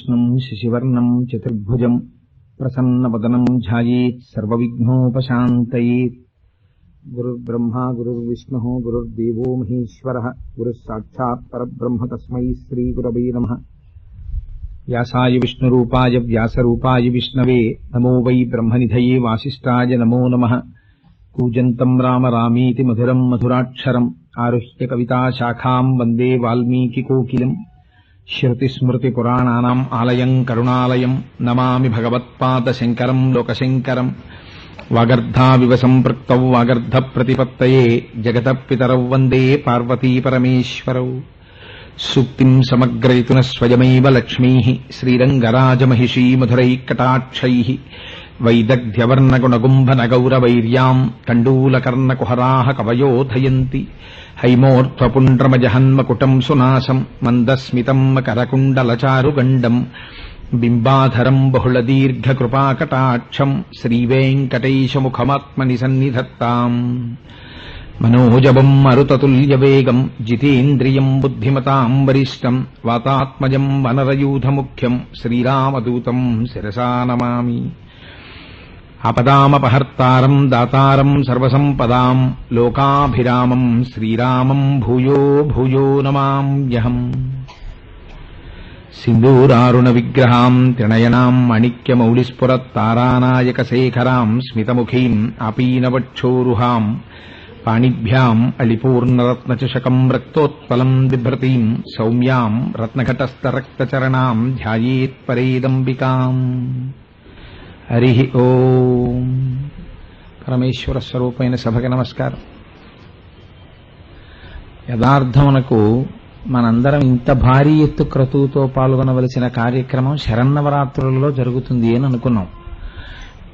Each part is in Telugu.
విష్ణుం శశివర్ణం చతుర్భుజం ప్రసన్నవదనం ధ్యాయేత్ సర్వవిఘ్నోపశాంతయేత్. గురుర్బ్రహ్మా గురుర్విష్ణుః గురుర్దేవో మహేశ్వరః గురుః సాక్షాత్ పరబ్రహ్మ తస్మై శ్రీగురవే నమః. వ్యాసాయ విష్ణురూపాయ వ్యాసరూపాయ విష్ణవే నమో వై బ్రహ్మనిధయే వాసిష్ఠాయ నమో నమః. కూజంతం రామ రామీతి మధురం మధురాక్షరం ఆరుహ్య కవితాశాఖాం వందే వాల్మీకికోకిలం. శ్రుతిస్మృతిపురాణానాం ఆలయం కరుణాలయం నమామి భగవత్పాదశంకరం లోకశంకరం. వాగర్ధావివ సంపృక్తౌ వాగర్ధప్రతిపత్తయే జగతః పితరౌ వందే పార్వతీపరమేశ్వరౌ. సూక్తిం సమగ్రయతున స్వయమైవ లక్ష్మీః శ్రీరంగరాజమహిషీ మధురైకటాక్షైః. వైదగ్ధ్యవర్ణగుణగుంభనగౌరవైర్యాం కండూలకర్ణకుహరాः కవయోధయంతి. హైమోర్ధ్వపుండ్రమజహన్మకుటం సునాశం మందస్మితం మకరకుండలచారుగండం. బింబాధరం బహుళదీర్ఘకృపాకటాక్షం శ్రీవేంకటేశముఖమాత్మని సన్నిధత్తాం. మనోజవం మరుతతుల్యవేగం జితేంద్రియం బుద్ధిమతాం వరిష్టం. వాతాత్మజం వనరయూధముఖ్యం శ్రీరామదూతం శిరసా నమామి. ఆపదామపహర్తారం దాతారం సర్వసంపదాం లోకాభిరామం శ్రీరామం భూయో భూయో నమామ్యహం. సింధూరారుణ విగ్రహాం త్రినయనాం మాణిక్యమౌళిస్ఫురత్తారానాయకశేఖరాం స్మితముఖీం ఆపీనవక్షోరుహాం. పాణిభ్యాం అళిపూర్ణరత్నచషకం రక్తోత్పలం బిభ్రతీం సౌమ్యాం రత్నఘటస్థరక్తచరణాం ధ్యాయేత్పరేదంబికాం. హరి ఓం. పరమేశ్వర స్వరూపమైన సభకి నమస్కారం. యథార్థమునకు మనందరం ఇంత భారీ ఎత్తు క్రతువుతో పాల్గొనవలసిన కార్యక్రమం శరన్నవరాత్రులలో జరుగుతుంది అని అనుకున్నాం.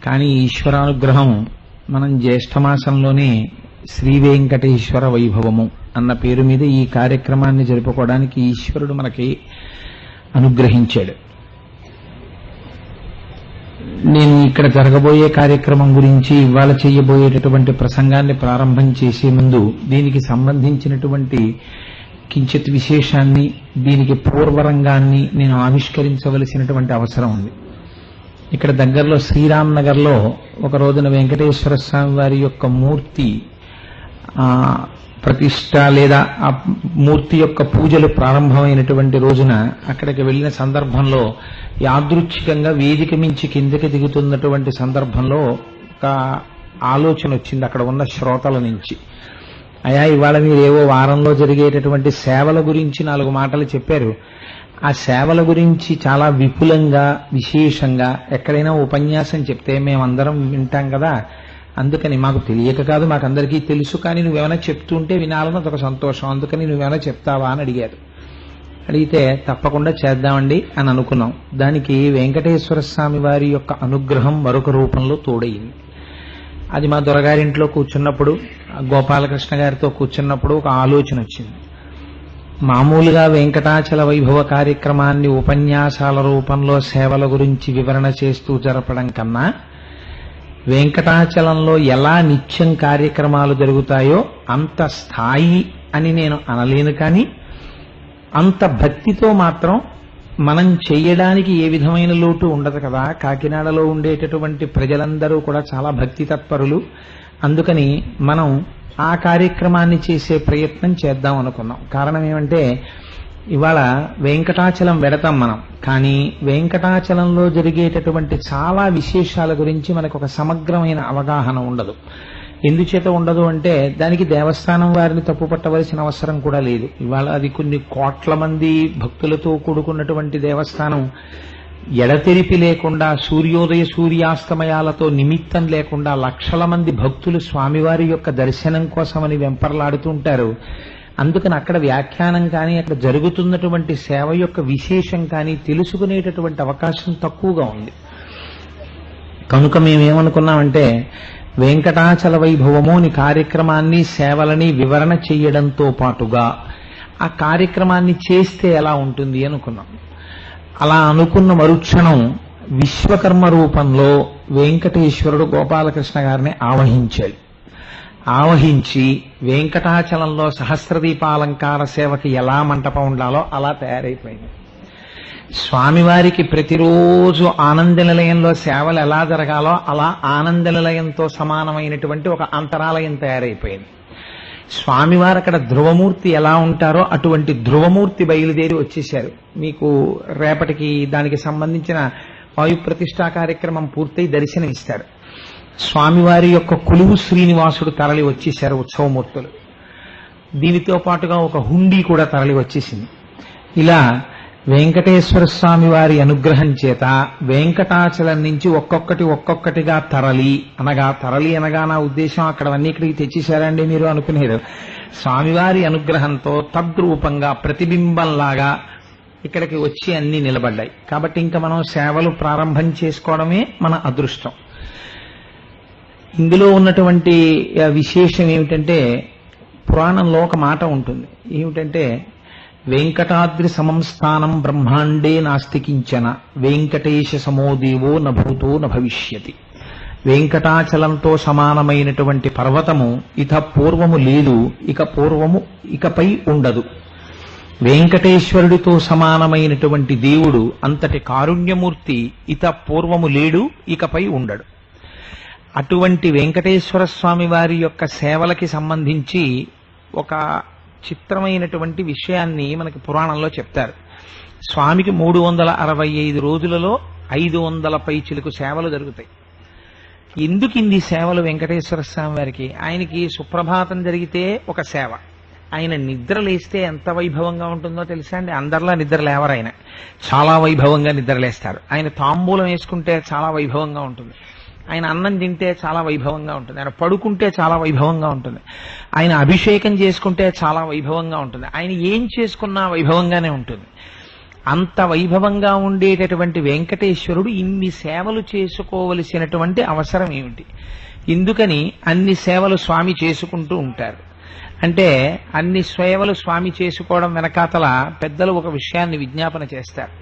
కానీ ఈశ్వరానుగ్రహం మనం జ్యేష్ఠమాసంలోనే శ్రీ వెంకటేశ్వర వైభవము అన్న పేరు మీద ఈ కార్యక్రమాన్ని జరుపుకోవడానికి ఈశ్వరుడు మనకి అనుగ్రహించాడు. నేను ఇక్కడ జరగబోయే కార్యక్రమం గురించి ఇవాళ చేయబోయేటటువంటి ప్రసంగాన్ని ప్రారంభం చేసే ముందు దీనికి సంబంధించినటువంటి కించిత్ విశేషాన్ని, దీనికి పూర్వరంగాన్ని నేను ఆవిష్కరించవలసినటువంటి అవసరం ఉంది. ఇక్కడ దగ్గరలో శ్రీరామ్ నగర్లో ఒక రోజున వెంకటేశ్వర స్వామి వారి యొక్క మూర్తి ప్రతిష్ట లేదా ఆ మూర్తి యొక్క పూజలు ప్రారంభమైనటువంటి రోజున అక్కడికి వెళ్లిన సందర్భంలో యాదృచ్ఛికంగా వేదిక మించి కిందకి దిగుతున్నటువంటి సందర్భంలో ఒక ఆలోచన వచ్చింది అక్కడ ఉన్న శ్రోతల నుంచి. అయా, ఇవాళ మీరేవో వారంలో జరిగేటటువంటి సేవల గురించి 4 మాటలు చెప్పారు. ఆ సేవల గురించి చాలా విపులంగా విశేషంగా ఎక్కడైనా ఉపన్యాసం చెప్తే మేమందరం వింటాం కదా, అందుకని మాకు తెలియక కాదు, మాకందరికీ తెలుసు, కానీ నువ్వేమైనా చెప్తుంటే వినాలని అదొక సంతోషం, అందుకని నువ్వేమైనా చెప్తావా అని అడిగారు. అడిగితే తప్పకుండా చేద్దామండి అని అనుకున్నాం. దానికి వెంకటేశ్వర స్వామి వారి యొక్క అనుగ్రహం మరొక రూపంలో తోడయింది. అది మా దొరగారింట్లో కూర్చున్నప్పుడు, గోపాలకృష్ణ గారితో కూర్చున్నప్పుడు ఒక ఆలోచన వచ్చింది. మామూలుగా వెంకటాచల వైభవ కార్యక్రమాన్ని ఉపన్యాసాల రూపంలో సేవల గురించి వివరణ చేస్తూ జరపడం కన్నా వెంకటాచలంలో ఎలా నిత్యం కార్యక్రమాలు జరుగుతాయో అంత స్థాయి అని నేను అనలేను, కానీ అంత భక్తితో మాత్రం మనం చెయ్యడానికి ఏ విధమైన లోటు ఉండదు కదా. కాకినాడలో ఉండేటటువంటి ప్రజలందరూ కూడా చాలా భక్తి తత్పరులు, అందుకని మనం ఆ కార్యక్రమాన్ని చేసే ప్రయత్నం చేద్దాం అనుకున్నాం. కారణం ఏమంటే ఇవాళ వెంకటాచలం వెడతాం మనం, కానీ వెంకటాచలంలో జరిగేటటువంటి చాలా విశేషాల గురించి మనకు ఒక సమగ్రమైన అవగాహన ఉండదు. ఎందుచేత ఉండదు అంటే దానికి దేవస్థానం వారిని తప్పుపట్టవలసిన అవసరం కూడా లేదు. ఇవాళ అది కొన్ని కోట్ల మంది భక్తులతో కూడుకున్నటువంటి దేవస్థానం. ఎడతెరిపి లేకుండా సూర్యోదయ సూర్యాస్తమయాలతో నిమిత్తం లేకుండా లక్షల మంది భక్తులు స్వామివారి యొక్క దర్శనం కోసమని వెంపర్లాడుతుంటారు. అందుకని అక్కడ వ్యాఖ్యానం కానీ అక్కడ జరుగుతున్నటువంటి సేవ యొక్క విశేషం కానీ తెలుసుకునేటటువంటి అవకాశం తక్కువగా ఉంది. కనుక మేమేమనుకున్నామంటే వెంకటాచల వైభవము అని కార్యక్రమాన్ని సేవలని వివరణ చేయడంతో పాటుగా ఆ కార్యక్రమాన్ని చేస్తే ఎలా ఉంటుంది అనుకున్నాం. అలా అనుకున్న మరుక్షణం విశ్వకర్మ రూపంలో వెంకటేశ్వరుడు గోపాలకృష్ణ గారిని ఆవహించాడు. ఆవహించి వెంకటాచలంలో సహస్రదీపాలంకార సేవకి ఎలా మంటపం ఉండాలో అలా తయారైపోయింది. స్వామివారికి ప్రతిరోజు ఆనంద నిలయంలో సేవలు ఎలా జరగాలో అలా ఆనంద నిలయంతో సమానమైనటువంటి ఒక అంతరాలయం తయారైపోయింది. స్వామివారు అక్కడ ధ్రువమూర్తి ఎలా ఉంటారో అటువంటి ధ్రువమూర్తి బయలుదేరి వచ్చేశారు. మీకు రేపటికి దానికి సంబంధించిన వాయు ప్రతిష్టా కార్యక్రమం పూర్తయి దర్శనమిస్తారు. స్వామివారి యొక్క కొలువు శ్రీనివాసుడు తరలి వచ్చేశారు ఉత్సవమూర్తులు. దీనితో పాటుగా ఒక హుండీ కూడా తరలి వచ్చేసింది. ఇలా వెంకటేశ్వర స్వామి వారి అనుగ్రహం చేత వెంకటాచలం నుంచి ఒక్కొక్కటిగా తరలి అనగా నా ఉద్దేశం అక్కడవన్నీ ఇక్కడికి తెచ్చేశారండి మీరు అనుకునేది. స్వామివారి అనుగ్రహంతో తద్రూపంగా ప్రతిబింబంలాగా ఇక్కడికి వచ్చి అన్ని నిలబడ్డాయి. కాబట్టి ఇంకా మనం సేవలు ప్రారంభం చేసుకోవడమే మన అదృష్టం. ఇందులో ఉన్నటువంటి విశేషం ఏమిటంటే, పురాణంలో ఒక మాట ఉంటుంది. ఏమిటంటే, వెంకటాద్రి సమం స్థానం బ్రహ్మాండే నాస్తి కించన వెంకటేశ సమోదేవో నభూతో నభవిష్యతి. వెంకటాచలంతో సమానమైనటువంటి పర్వతము ఇత పూర్వము లేదు, ఇకపై ఉండదు. వెంకటేశ్వరుడితో సమానమైనటువంటి దేవుడు అంతటి కారుణ్యమూర్తి ఇత పూర్వము లేడు, ఇకపై ఉండడు. అటువంటి వెంకటేశ్వర స్వామి వారి యొక్క సేవలకి సంబంధించి ఒక చిత్రమైనటువంటి విషయాన్ని మనకి పురాణంలో చెప్తారు. స్వామికి 365 రోజులలో 500 పైచిలకు సేవలు జరుగుతాయి. ఎందుకు ఇన్ని సేవలు వెంకటేశ్వర స్వామి వారికి? ఆయనకి సుప్రభాతం జరిగితే ఒక సేవ, ఆయన నిద్ర లేస్తే ఎంత వైభవంగా ఉంటుందో తెలుసా అండి? అందరిలా నిద్ర లేవరు, ఆయన చాలా వైభవంగా నిద్రలేస్తారు. ఆయన తాంబూలం వేసుకుంటే చాలా వైభవంగా ఉంటుంది, ఆయన అన్నం తింటే చాలా వైభవంగా ఉంటుంది, ఆయన పడుకుంటే చాలా వైభవంగా ఉంటుంది, ఆయన అభిషేకం చేసుకుంటే చాలా వైభవంగా ఉంటుంది, ఆయన ఏం చేసుకున్నా వైభవంగానే ఉంటుంది. అంత వైభవంగా ఉండేటటువంటి వెంకటేశ్వరుడు ఇన్ని సేవలు చేసుకోవలసినటువంటి అవసరం ఏమిటి? ఎందుకని అన్ని సేవలు స్వామి చేసుకుంటూ ఉంటారు అంటే, అన్ని సేవలు స్వామి చేసుకోవడం వెనకాతల పెద్దలు ఒక విషయాన్ని విజ్ఞాపన చేస్తారు.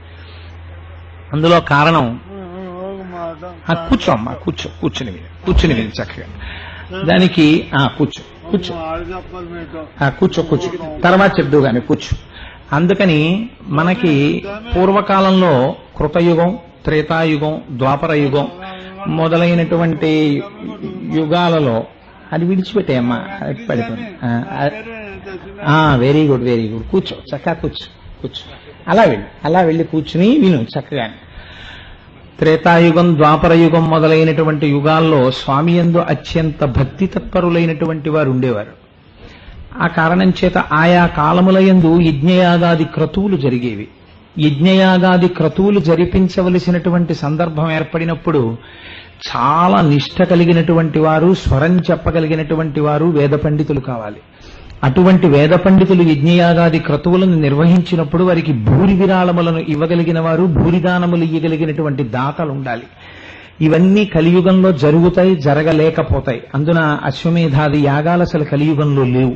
అందులో కారణం, కూర్చోమ్మా, కూర్చుని విని చక్కగా దానికి కూర్చో తర్వాత చెప్దు గాని కూర్చో. అందుకని మనకి పూర్వకాలంలో కృతయుగం, త్రేతాయుగం, ద్వాపర యుగం మొదలైనటువంటి యుగాలలో అది విడిచిపెట్టేయమ్మా, పడిపోయింది. వెరీ గుడ్ కూర్చో, చక్కగా కూర్చో. అలా వెళ్ళి కూర్చుని విను చక్కగా. త్రేతాయుగం, ద్వాపర యుగం మొదలైనటువంటి యుగాల్లో స్వామి యందు అత్యంత భక్తి తత్పరులైనటువంటి వారు ఉండేవారు. ఆ కారణం చేత ఆయా కాలములయందు యజ్ఞయాగాది క్రతువులు జరిగేవి. యజ్ఞయాగాది క్రతువులు జరిపించవలసినటువంటి సందర్భం ఏర్పడినప్పుడు చాలా నిష్ఠ కలిగినటువంటి వారు, స్వరం చెప్పగలిగినటువంటి వారు వేద పండితులు కావాలి. అటువంటి వేద పండితులు యజ్ఞయాగాది క్రతువులను నిర్వహించినప్పుడు వారికి భూరి విరాళములను ఇవ్వగలిగిన వారు, భూరిదానములు ఇవ్వగలిగినటువంటి దాతలు ఉండాలి. ఇవన్నీ కలియుగంలో జరుగుతాయి, జరగలేకపోతాయి. అందున అశ్వమేధాది యాగాలు అసలు కలియుగంలో లేవు.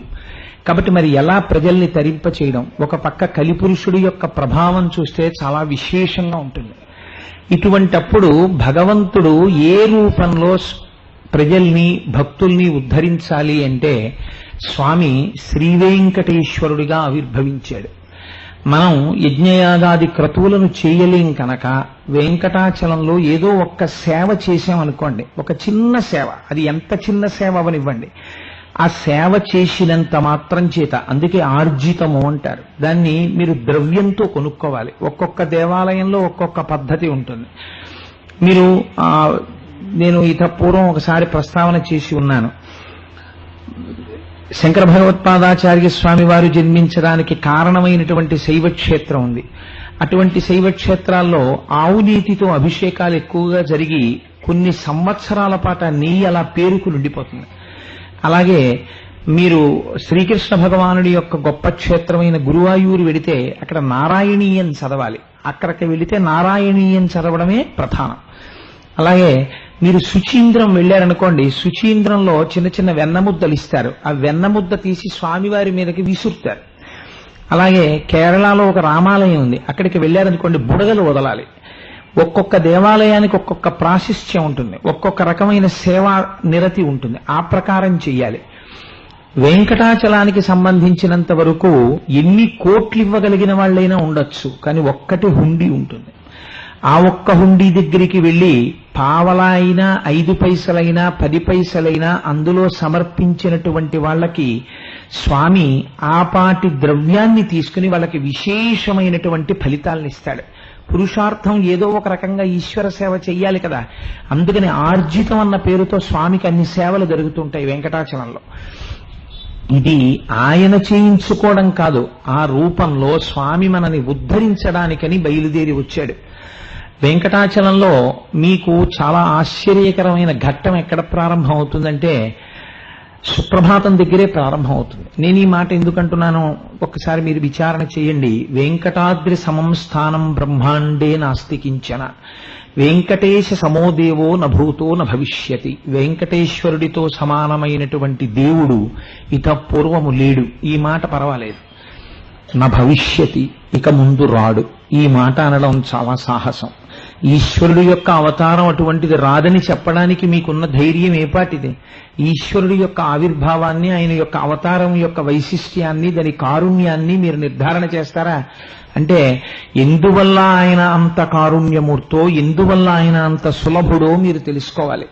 కాబట్టి మరి ఎలా ప్రజల్ని తరింప చేయడం? ఒక పక్క కలిపురుషుడి యొక్క ప్రభావం చూస్తే చాలా విశేషంగా ఉంటుంది. ఇటువంటప్పుడు భగవంతుడు ఏ రూపంలో ప్రజల్ని, భక్తుల్ని ఉద్ధరించాలి అంటే స్వామి శ్రీవేంకటేశ్వరుడిగా ఆవిర్భవించాడు. మనం యజ్ఞయాగాది క్రతువులను చేయలేం కనుక వెంకటాచలంలో ఏదో ఒక్క సేవ చేశామనుకోండి, ఒక చిన్న సేవ, అది ఎంత చిన్న సేవ అవనివ్వండి, ఆ సేవ చేసినంత మాత్రం చేత, అందుకే ఆర్జితము అంటారు దాన్ని, మీరు ద్రవ్యంతో కొనుక్కోవాలి. ఒక్కొక్క దేవాలయంలో ఒక్కొక్క పద్ధతి ఉంటుంది. నేను పూర్వం ఒకసారి ప్రస్తావన చేసి ఉన్నాను. శంకర భగవత్పాదాచార్య స్వామి వారు జన్మించడానికి కారణమైనటువంటి శైవక్షేత్రం ఉంది. అటువంటి శైవక్షేత్రాల్లో ఆవు నీతితో అభిషేకాలు ఎక్కువగా జరిగి కొన్ని సంవత్సరాల పాటు నెయ్యి అలా పేరుకు నిండిపోతుంది. అలాగే మీరు శ్రీకృష్ణ భగవానుడి యొక్క గొప్ప క్షేత్రమైన గురువాయూరు వెడితే అక్కడ నారాయణీయం చదవాలి. అక్కడికి వెళితే నారాయణీయం చదవడమే ప్రధానం. అలాగే మీరు శుచీంద్రం వెళ్ళారనుకోండి, శుచీంద్రంలో చిన్న చిన్న వెన్నముద్దలు ఇస్తారు. ఆ వెన్నముద్ద తీసి స్వామివారి మీదకి విసురుతారు. అలాగే కేరళలో ఒక రామాలయం ఉంది, అక్కడికి వెళ్ళారనుకోండి బుడగలు వదలాలి. ఒక్కొక్క దేవాలయానికి ఒక్కొక్క ప్రాశస్త్యం ఉంటుంది, ఒక్కొక్క రకమైన సేవా నిరతి ఉంటుంది. ఆ ప్రకారం చెయ్యాలి. వెంకటాచలానికి సంబంధించినంత వరకు ఎన్ని కోట్లు ఇవ్వగలిగిన వాళ్ళైనా ఉండొచ్చు, కానీ ఒక్కటి హుండీ ఉంటుంది. ఆ ఒక్క హుండీ దగ్గరికి వెళ్లి పావలా అయినా 5 పైసలైనా 10 పైసలైనా అందులో సమర్పించినటువంటి వాళ్ళకి స్వామి ఆపాటి ద్రవ్యాన్ని తీసుకుని వాళ్ళకి విశేషమైనటువంటి ఫలితాలను ఇస్తాడు. పురుషార్థం ఏదో ఒక రకంగా ఈశ్వర సేవ చెయ్యాలి కదా, అందుకని ఆర్జితం అన్న పేరుతో స్వామికి అన్ని సేవలు జరుగుతుంటాయి వెంకటాచలంలో. ఇది ఆయన చేయించుకోవడం కాదు, ఆ రూపంలో స్వామి మనని ఉద్ధరించడానికని బయలుదేరి వచ్చాడు. వెంకటాచలంలో మీకు చాలా ఆశ్చర్యకరమైన ఘట్టం ఎక్కడ ప్రారంభం అవుతుందంటే సుప్రభాతం దగ్గరే ప్రారంభం అవుతుంది. నేను ఈ మాట ఎందుకంటున్నాను ఒక్కసారి మీరు విచారణ చేయండి. వెంకటాద్రి సమం స్థానం బ్రహ్మాండే నాస్తి కించన, వెంకటేశ సమోదేవో నభూతో నభవిష్యతి. వెంకటేశ్వరుడితో సమానమైనటువంటి దేవుడు ఇత పూర్వము లేడు. ఈ మాట పర్వాలేదు. నా భవిష్యతి, ఇక ముందు రాడు. ఈ మాట అనడం చాలా సాహసం. ఈశ్వరుడు యొక్క అవతారం అటువంటిది రాదని చెప్పడానికి మీకున్న ధైర్యం ఏపాటిది? ఈశ్వరుడి యొక్క ఆవిర్భావాన్ని, ఆయన యొక్క అవతారం యొక్క వైశిష్ట్యాన్ని, దాని కారుణ్యాన్ని మీరు నిర్ధారణ చేస్తారా? అంటే ఎందువల్ల ఆయన అంత కారుణ్యమూర్తో, ఎందువల్ల ఆయన అంత సులభుడో మీరు తెలుసుకోవాలి.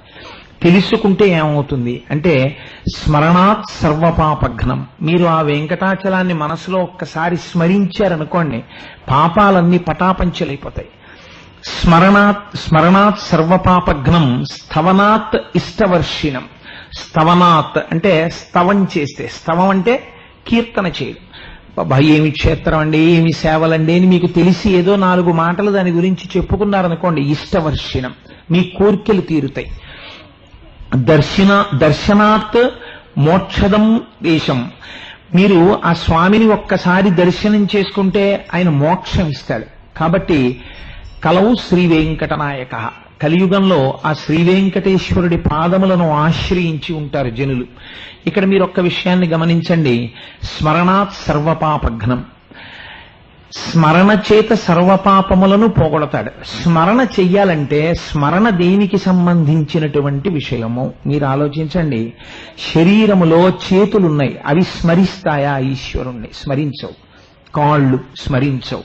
తెలుసుకుంటే ఏమవుతుంది అంటే స్మరణాత్ సర్వపాపఘ్నం. మీరు ఆ వెంకటాచలాన్ని మనసులో ఒక్కసారి స్మరించారనుకోండి, పాపాలన్నీ పటాపంచలైపోతాయి. స్మరణాత్ సర్వపాపఘ్నం, స్థవనాత్ ఇష్టవర్షిణం. స్థవనాత్ అంటే స్తవం చేస్తే, స్తవం అంటే కీర్తన చేయడం. బాబా ఏమి క్షేత్రం అండి, ఏమి సేవలండి అని మీకు తెలిసి ఏదో 4 మాటలు దాని గురించి చెప్పుకున్నారనుకోండి, ఇష్టవర్షిణం, మీ కోర్కెలు తీరుతాయి. దర్శనాత్ మోక్షదం దేశం. మీరు ఆ స్వామిని ఒక్కసారి దర్శనం చేసుకుంటే ఆయన మోక్షం ఇస్తాడు. కాబట్టి కలవు శ్రీ వెంకటనాయక. కలియుగంలో ఆ శ్రీ వెంకటేశ్వరుడి పాదములను ఆశ్రయించి ఉంటారు జనులు. ఇక్కడ మీరు ఒక్క విషయాన్ని గమనించండి. స్మరణాత్ సర్వపాపఘ్నం. స్మరణ చేత సర్వపాపములను పోగొడతాడు. స్మరణ చెయ్యాలంటే స్మరణ దేనికి సంబంధించినటువంటి విషయము మీరు ఆలోచించండి. శరీరములో చేతులున్నాయి, అవి స్మరిస్తాయా ఈశ్వరుణ్ణి? స్మరించవు. కాళ్ళు స్మరించవు.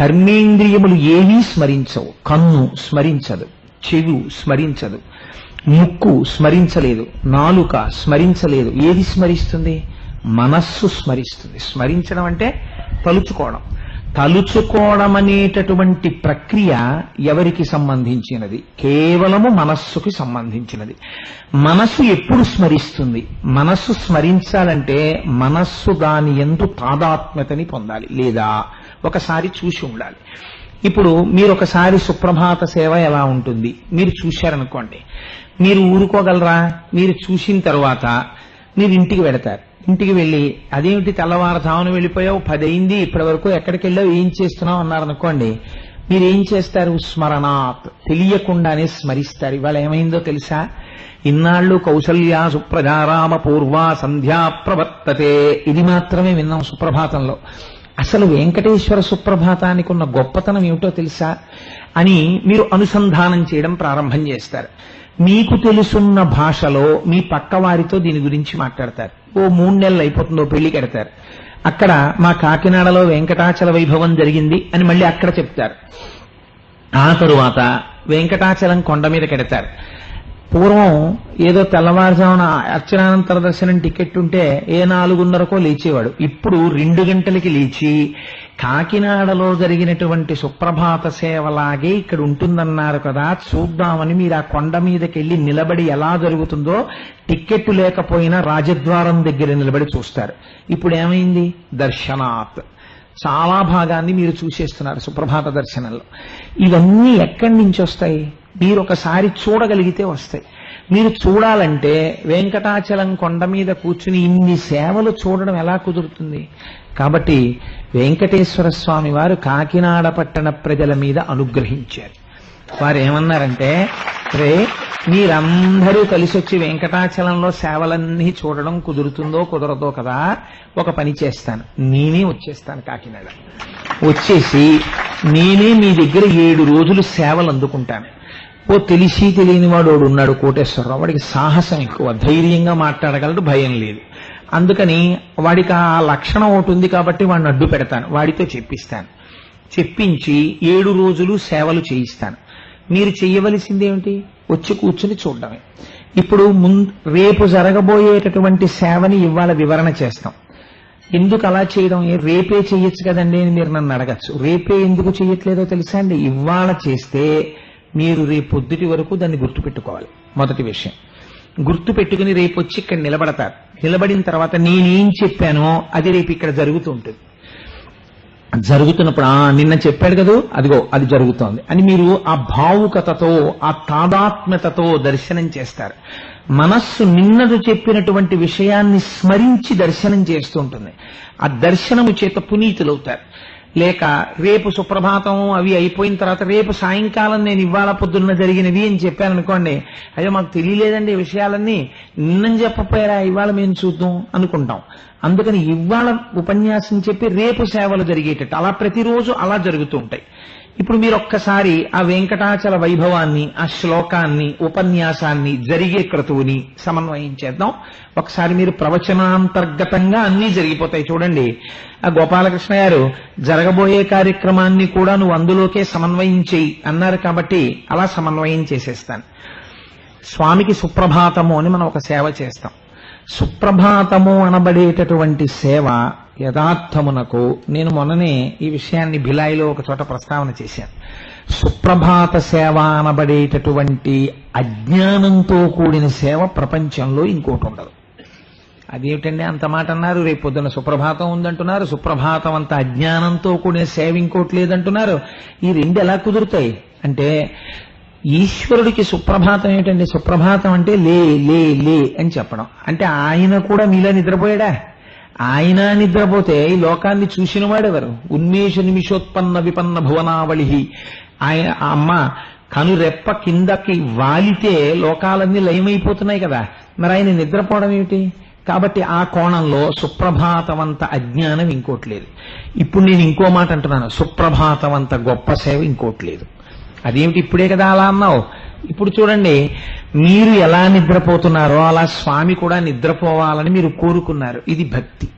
కర్మేంద్రియములు ఏవీ స్మరించవు. కన్ను స్మరించదు, చెవి స్మరించదు, ముక్కు స్మరించలేదు, నాలుక స్మరించలేదు. ఏది స్మరిస్తుంది? మనస్సు స్మరిస్తుంది. స్మరించడం అంటే తలుచుకోవడం. తలుచుకోవడం అనేటటువంటి ప్రక్రియ ఎవరికి సంబంధించినది? కేవలము మనస్సుకి సంబంధించినది. మనస్సు ఎప్పుడు స్మరిస్తుంది? మనస్సు స్మరించాలంటే మనస్సు దాని యందు తాదాత్మ్యతని పొందాలి, లేదా ఒకసారి చూసి ఉండాలి. ఇప్పుడు మీరు ఒకసారి సుప్రభాత సేవ ఎలా ఉంటుంది మీరు చూశారనుకోండి, మీరు ఊరుకోగలరా? మీరు చూసిన తర్వాత మీరు ఇంటికి వెడతారు. ఇంటికి వెళ్ళి అదేమిటి తెల్లవారుజామున వెళ్ళిపోయావు, 10 అయింది, ఇప్పటి వరకు ఎక్కడికి వెళ్ళావు, ఏం చేస్తున్నావు అన్నారనుకోండి, మీరు ఏం చేస్తారు? స్మరణాత్, తెలియకుండానే స్మరిస్తారు. ఇవాళ ఏమైందో తెలుసా? ఇన్నాళ్ళు కౌసల్యా సుప్రజారామ పూర్వా సంధ్యా ప్రవర్తతే, ఇది మాత్రమే విన్నాం సుప్రభాతంలో. అసలు వెంకటేశ్వర సుప్రభాతానికి ఉన్న గొప్పతనం ఏమిటో తెలుసా అని మీరు అనుసంధానం చేయడం ప్రారంభం చేస్తారు. మీకు తెలుసున్న భాషలో మీ పక్క వారితో దీని గురించి మాట్లాడతారు. ఓ 3 నెలలు అయిపోతుందో పెళ్లి కడతారు. అక్కడ మా కాకినాడలో వెంకటాచల వైభవం జరిగింది అని మళ్ళీ అక్కడ చెప్తారు. ఆ తరువాత వెంకటాచలం కొండ మీద కడతారు. పూర్వం ఏదో తెల్లవారుజామున అర్చనానంతర దర్శనం టికెట్ ఉంటే ఏ 4:30కో లేచేవాడు. ఇప్పుడు 2 గంటలకి లేచి కాకినాడలో జరిగినటువంటి సుప్రభాత సేవలాగే ఇక్కడ ఉంటుందన్నారు కదా, చూద్దామని మీరు ఆ కొండ మీదకి వెళ్ళి నిలబడి ఎలా జరుగుతుందో టికెట్ లేకపోయినా రాజద్వారం దగ్గర నిలబడి చూస్తారు. ఇప్పుడు ఏమైంది? దర్శనాత్ చాలా భాగాన్ని మీరు చూసేస్తున్నారు సుప్రభాత దర్శనంలో. ఇవన్నీ ఎక్కడి నుంచి వస్తాయి? మీరు ఒకసారి చూడగలిగితే వస్తాయి. మీరు చూడాలంటే వెంకటాచలం కొండ మీద కూర్చుని ఇన్ని సేవలు చూడడం ఎలా కుదురుతుంది? కాబట్టి వెంకటేశ్వర స్వామి వారు కాకినాడ పట్టణ ప్రజల మీద అనుగ్రహించారు. వారు ఏమన్నారంటే, రే మీరందరూ కలిసి వచ్చి వెంకటాచలంలో సేవలన్నీ చూడడం కుదురుతుందో కుదరదో కదా, ఒక పని చేస్తాను, నేనే వచ్చేస్తాను కాకినాడ. వచ్చేసి నేనే మీ దగ్గర 7 రోజులు సేవలు అందుకుంటాను. ఓ తెలిసి తెలియని వాడు ఉన్నాడు కోటేశ్వరరావు, వాడికి సాహసం ఎక్కువ, ధైర్యంగా మాట్లాడగలడు, భయం లేదు. అందుకని వాడికి ఆ లక్షణం ఒకటి ఉంది కాబట్టి వాడిని అడ్డు పెడతాను, వాడితో చెప్పిస్తాను. చెప్పించి 7 రోజులు సేవలు చేయిస్తాను. మీరు చెయ్యవలసింది ఏమిటి? వచ్చి కూర్చుని చూడడమే. ఇప్పుడు రేపు జరగబోయేటటువంటి సేవని ఇవాళ వివరణ చేస్తాం. ఎందుకు అలా చేయడం? రేపే చెయ్యొచ్చు కదండి అని మీరు నన్ను అడగచ్చు. రేపే ఎందుకు చెయ్యట్లేదో తెలుసా అండి? ఇవాళ చేస్తే మీరు రేపు పొద్దుటి వరకు దాన్ని గుర్తుపెట్టుకోవాలి. మొదటి విషయం గుర్తు పెట్టుకుని రేపు వచ్చి ఇక్కడ నిలబడతారు. నిలబడిన తర్వాత నేనేం చెప్పానో అది రేపు ఇక్కడ జరుగుతూ ఉంటుంది. జరుగుతున్నప్పుడు నిన్న చెప్పాడు కదా, అదిగో అది జరుగుతోంది అని మీరు ఆ భావుకతతో, ఆ తాదాత్మ్యతతో దర్శనం చేస్తారు. మనస్సు నిన్నదు చెప్పినటువంటి విషయాన్ని స్మరించి దర్శనం చేస్తూ ఉంటుంది. ఆ దర్శనము చేత పునీతులవుతారు. లేక రేపు సుప్రభాతం అవి అయిపోయిన తర్వాత రేపు సాయంకాలం నేను ఇవాళ పొద్దున్న జరిగినవి అని చెప్పాను అనుకోండి, అయ్యో మాకు తెలియలేదండి ఈ విషయాలన్నీ, నిన్నని చెప్పపోయారా, ఇవాళ మేము చూద్దాం అనుకుంటాం. అందుకని ఇవాళ ఉపన్యాసం చెప్పి రేపు సేవలు జరిగేటట్టు అలా ప్రతిరోజు అలా జరుగుతూ ఉంటాయి. ఇప్పుడు మీరు ఒక్కసారి ఆ వెంకటాచల వైభవాన్ని, ఆ శ్లోకాన్ని, ఉపన్యాసాన్ని, జరిగే క్రతువుని సమన్వయం చేద్దాం. ఒకసారి మీరు ప్రవచనాంతర్గతంగా అన్నీ జరిగిపోతాయి. చూడండి, ఆ గోపాలకృష్ణ గారు జరగబోయే కార్యక్రమాన్ని కూడా నువ్వు అందులోకే సమన్వయం చేయి అన్నారు కాబట్టి అలా సమన్వయం చేసేస్తాను. స్వామికి సుప్రభాతము అని మనం ఒక సేవ చేస్తాం. సుప్రభాతము అనబడేటటువంటి సేవ యథార్థమునకు నేను మొన్ననే ఈ విషయాన్ని భిలాయిలో ఒక చోట ప్రస్తావన చేశాను. సుప్రభాత సేవ అనబడేటటువంటి అజ్ఞానంతో కూడిన సేవ ప్రపంచంలో ఇంకోటి ఉండదు. అదేమిటండి అంత మాట అన్నారు? రేపు పొద్దున్న సుప్రభాతం ఉందంటున్నారు, సుప్రభాతం అంత అజ్ఞానంతో కూడిన సేవ ఇంకోటి లేదంటున్నారు. ఈ రెండు ఎలా కుదురుతాయి అంటే, ఈశ్వరుడికి సుప్రభాతం ఏమిటండి? సుప్రభాతం అంటే లే లే లే అని చెప్పడం. అంటే ఆయన కూడా మీలో నిద్రపోయాడా? ఆయన నిద్రపోతే ఈ లోకాన్ని చూసిన వాడెవరు? ఉన్మేష నిమిషోత్పన్న విపన్న భువనావళి. ఆయన అమ్మ కనురెప్ప కిందకి వాలితే లోకాలన్నీ లయమైపోతున్నాయి కదా, మరి ఆయన నిద్రపోవడం ఏమిటి? కాబట్టి ఆ కోణంలో సుప్రభాతమంత అజ్ఞానం ఇంకోట్లేదు. ఇప్పుడు నేను ఇంకో మాట అంటున్నాను, సుప్రభాతమంత గొప్ప సేవ ఇంకోట్లేదు. అదేమిటి? ఇప్పుడే కదా అలా అన్నావు. ఇప్పుడు చూడండి, మీరు ఎలా నిద్రపోతున్నారో అలా స్వామి కూడా నిద్రపోవాలని మీరు కోరుకున్నారు. ఇది భక్తి.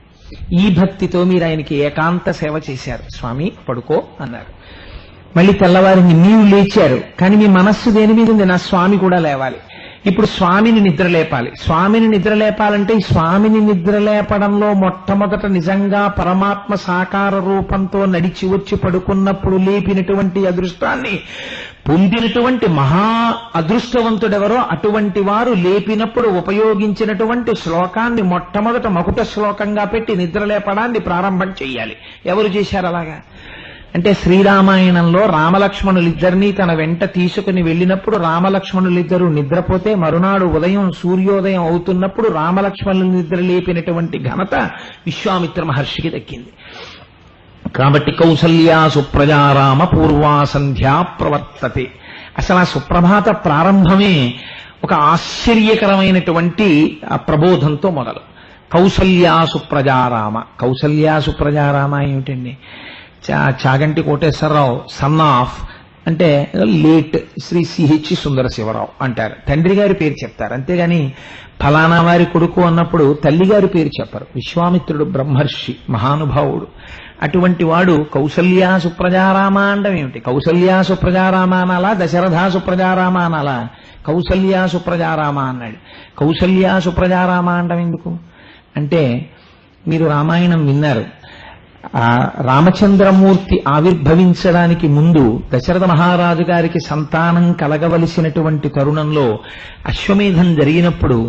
ఈ భక్తితో మీరు ఆయనకి ఏకాంత సేవ చేశారు. స్వామి పడుకో అన్నారు. మళ్ళీ తెల్లవారిని మీరు లేచారు, కానీ మీ మనస్సు దేని మీద ఉంది? నా స్వామి కూడా లేవాలి. ఇప్పుడు స్వామిని నిద్రలేపాలి. స్వామిని నిద్రలేపాలంటే ఈ స్వామిని నిద్రలేపడంలో మొట్టమొదట నిజంగా పరమాత్మ సాకార రూపంతో నడిచి వచ్చి పడుకున్నప్పుడు లేపినటువంటి అదృష్టాన్ని పొందినటువంటి మహా అదృష్టవంతుడెవరో అటువంటి వారు లేపినప్పుడు ఉపయోగించినటువంటి శ్లోకాన్ని మొట్టమొదట మకుట శ్లోకంగా పెట్టి నిద్రలేపడాన్ని ప్రారంభం చెయ్యాలి. ఎవరు చేశారు అలాగా? అంటే శ్రీరామాయణంలో రామలక్ష్మణులిద్దరినీ తన వెంట తీసుకుని వెళ్ళినప్పుడు రామలక్ష్మణులిద్దరూ నిద్రపోతే మరునాడు ఉదయం సూర్యోదయం అవుతున్నప్పుడు రామలక్ష్మణులు నిద్ర లేపినటువంటి ఘనత విశ్వామిత్ర మహర్షికి దక్కింది. కాబట్టి కౌసల్యా సుప్రజారామ పూర్వా సంధ్యా ప్రవర్తతే. అసలు ఆ సుప్రభాత ప్రారంభమే ఒక ఆశ్చర్యకరమైనటువంటి ప్రబోధంతో మొదలు. కౌసల్యా సుప్రజారామ. కౌసల్యా సుప్రజారామ ఏమిటండి? చాగంటి కోటేశ్వరరావు సన్ ఆఫ్ అంటే లేట్ శ్రీ సిహెచ్ సుందర శివరావు అంటారు. తండ్రి గారి పేరు చెప్తారు, అంతేగాని ఫలానా వారి కొడుకు అన్నప్పుడు తల్లి గారి పేరు చెప్పరు. విశ్వామిత్రుడు బ్రహ్మర్షి, మహానుభావుడు. అటువంటి వాడు కౌసల్యా సుప్రజారామ అండం ఏమిటి? కౌసల్యా సుప్రజారామ అనాలా, దశరథ సుప్రజారామ అనాలా? కౌసల్యా సుప్రజారామ అన్నాడు. కౌసల్యా సుప్రజారామ అండం ఎందుకు అంటే, మీరు రామాయణం విన్నారు. రామచంద్రమూర్తి ఆవిర్భవించడానికి ముందు దశరథ మహారాజు గారికి సంతానం కలగవలసినటువంటి తరుణంలో అశ్వమేధం జరిగినప్పుడు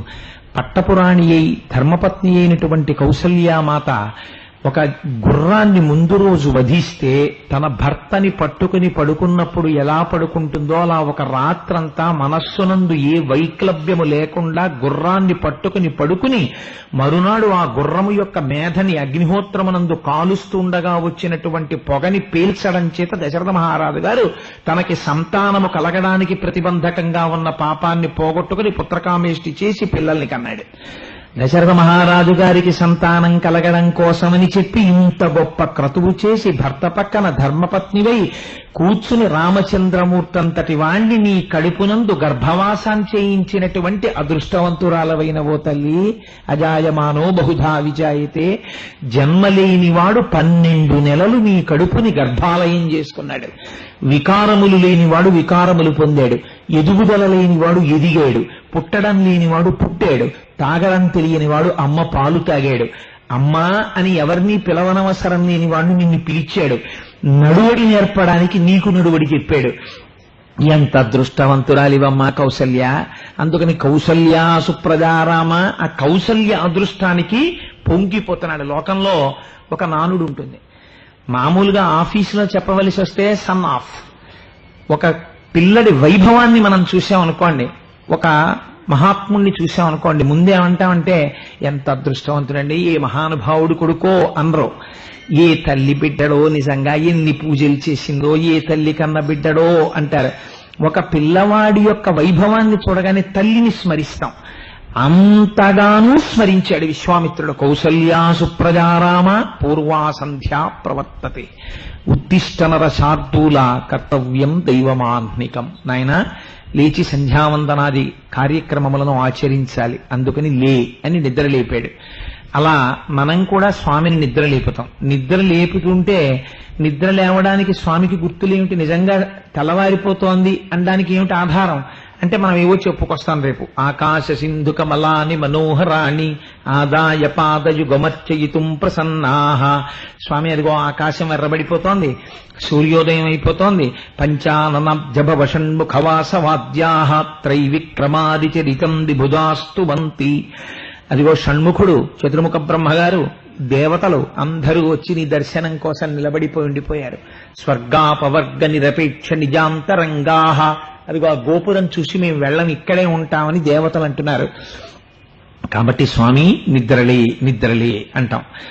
పట్టపురాణి అయి ధర్మపత్ని అయినటువంటి కౌసల్యామాత ఒక గుర్రాన్ని ముందు రోజు వధిస్తే తన భర్తని పట్టుకుని పడుకున్నప్పుడు ఎలా పడుకుంటుందో అలా ఒక రాత్రంతా మనస్సునందు ఏ వైక్లభ్యము లేకుండా గుర్రాన్ని పట్టుకుని పడుకుని మరునాడు ఆ గుర్రము యొక్క మేధని అగ్నిహోత్రమునందు కాలుస్తుండగా వచ్చినటువంటి పొగని పేల్చడం చేత దశరథ మహారాజు గారు తనకి సంతానము కలగడానికి ప్రతిబంధకంగా ఉన్న పాపాన్ని పోగొట్టుకుని పుత్రకామేష్టి చేసి పిల్లల్ని కన్నాడు. దశరథ మహారాజు గారికి సంతానం కలగడం కోసమని చెప్పి ఇంత గొప్ప క్రతువు చేసి భర్త పక్కన ధర్మపత్నివై కూర్చుని రామచంద్రమూర్తంతటి వాణ్ణి నీ కడుపునందు గర్భవాసం చేయించినటువంటి అదృష్టవంతురాలవైన ఓ తల్లి, అజాయమానో బహుధా విజాయితే, జన్మలేనివాడు 12 నెలలు నీ కడుపుని గర్భాలయం చేసుకున్నాడు. వికారములు లేనివాడు వికారములు పొందాడు, ఎదుగుదల లేనివాడు ఎదిగాడు, పుట్టడం లేనివాడు పుట్టాడు, తాగడం తెలియనివాడు అమ్మ పాలు తాగాడు, అమ్మా అని ఎవరినీ పిలవనవసరం లేనివాడు నిన్ను పిలిచాడు, నడువడి నేర్పడానికి నీకు నడువడి చెప్పాడు. ఎంత అదృష్టవంతురాలివమ్మా కౌసల్య. అందుకని కౌసల్య సుప్రజారామ, ఆ కౌసల్య అదృష్టానికి పొంగిపోతున్నాడు. లోకంలో ఒక నానుడు ఉంటుంది, మామూలుగా ఆఫీసులో చెప్పవలసి వస్తే సన్ ఆఫ్. ఒక పిల్లడి వైభవాన్ని మనం చూసామనుకోండి, ఒక మహాత్ముణ్ణి చూసామనుకోండి, ముందేమంటామంటే ఎంత అదృష్టవంతుడండి, ఏ మహానుభావుడు కొడుకో అనరు. ఏ తల్లి బిడ్డడో, నిజంగా ఎన్ని పూజలు చేసిందో, ఏ తల్లి కన్న బిడ్డడో అంటారు. ఒక పిల్లవాడి యొక్క వైభవాన్ని చూడగానే తల్లిని స్మరిస్తాం. అంతగానూ స్మరించాడు విశ్వామిత్రుడు. కౌసల్యా సుప్రజారామ పూర్వా సంధ్యా ప్రవర్తతే ఉత్తిష్ట నర శార్దూల కర్తవ్యం దైవమాహ్నికం. నాయన, లేచి సంధ్యావందనాది కార్యక్రమములను ఆచరించాలి, అందుకని లే అని నిద్ర లేపాడు. అలా మనం కూడా స్వామిని నిద్ర లేపుతాం. నిద్ర లేపుతుంటే నిద్ర లేవడానికి స్వామికి గుర్తులేమిటి? నిజంగా తెల్లవారిపోతోంది అనడానికి ఏమిటి ఆధారం అంటే మనం ఏవో చెప్పుకొస్తాం రేపు. ఆకాశ సింధు కమలాని మనోహరాణి ఆదాయ పాదయుగమర్చయితుం ప్రసన్నాహ. స్వామి అదిగో ఆకాశం ఎర్రబడిపోతోంది, సూర్యోదయం అయిపోతోంది. పంచాననాబ్జభవ షణ్ముఖవాసవాద్యాః త్రైవిక్రమాది చరితం దిభుజాస్తు వంతి. అదిగో షణ్ముఖుడు, చతుర్ముఖ బ్రహ్మగారు, దేవతలు అందరూ వచ్చి నీ దర్శనం కోసం నిలబడిపోయి ఉండిపోయారు. స్వర్గాపవర్గ నిరపేక్ష నిజాంతరంగాః. అదిగో ఆ గోపురం చూసి మేము వెళ్ళం, ఇక్కడే ఉంటామని దేవతలు అంటున్నారు. కాబట్టి స్వామి నిద్రలే నిద్రలే అంటాం.